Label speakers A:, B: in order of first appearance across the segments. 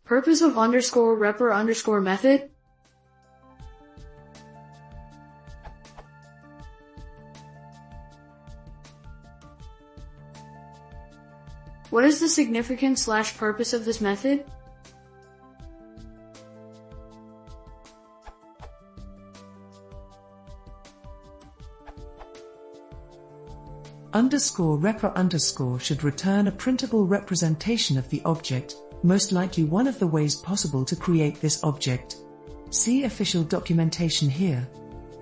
A: Purpose of underscore repr underscore method. What is the significance / purpose of this method?
B: Underscore repr underscore should return a printable representation of the object, most likely one of the ways possible to create this object. See official documentation here.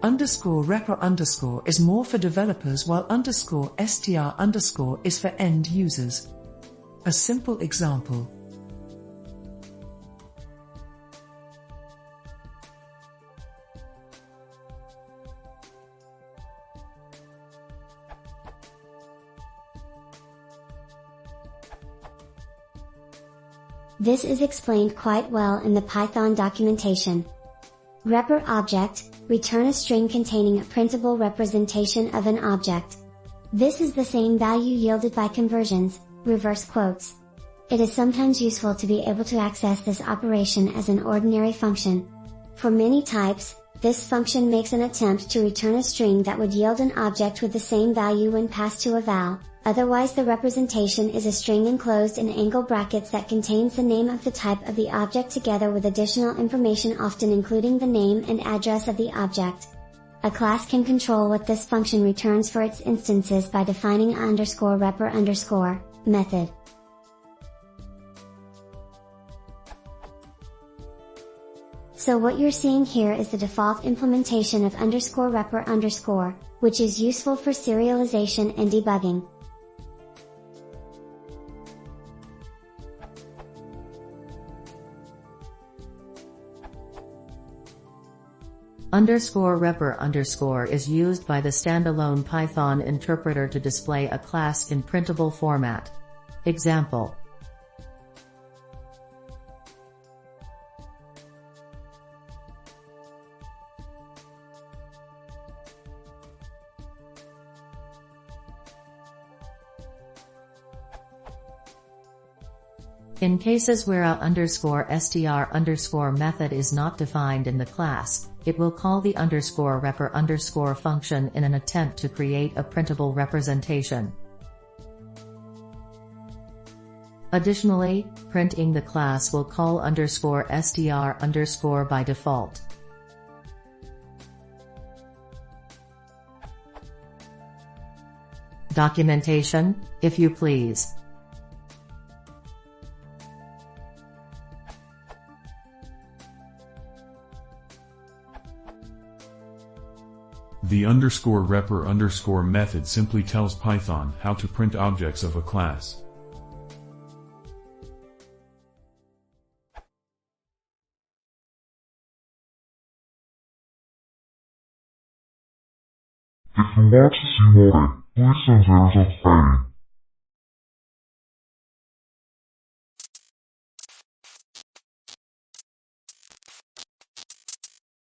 B: Underscore repr underscore is more for developers while underscore str underscore is for end users. A simple example.
C: This is explained quite well in the Python documentation. Repr object, return a string containing a printable representation of an object. This is the same value yielded by conversions, reverse quotes. It is sometimes useful to be able to access this operation as an ordinary function. For many types, this function makes an attempt to return a string that would yield an object with the same value when passed to a val. Otherwise the representation is a string enclosed in angle brackets that contains the name of the type of the object together with additional information, often including the name and address of the object. A class can control what this function returns for its instances by defining underscore repr underscore method. So what you're seeing here is the default implementation of underscore repr underscore, which is useful for serialization and debugging.
D: Underscore repr underscore is used by the standalone Python interpreter to display a class in printable format. Example. In cases where a underscore str underscore method is not defined in the class, it will call the underscore repr underscore function in an attempt to create a printable representation. Additionally, printing the class will call underscore str underscore by default. Documentation, if you please.
E: The underscore repr underscore method simply tells Python how to print objects of a class.
F: If you want to see more, please consider subscribing.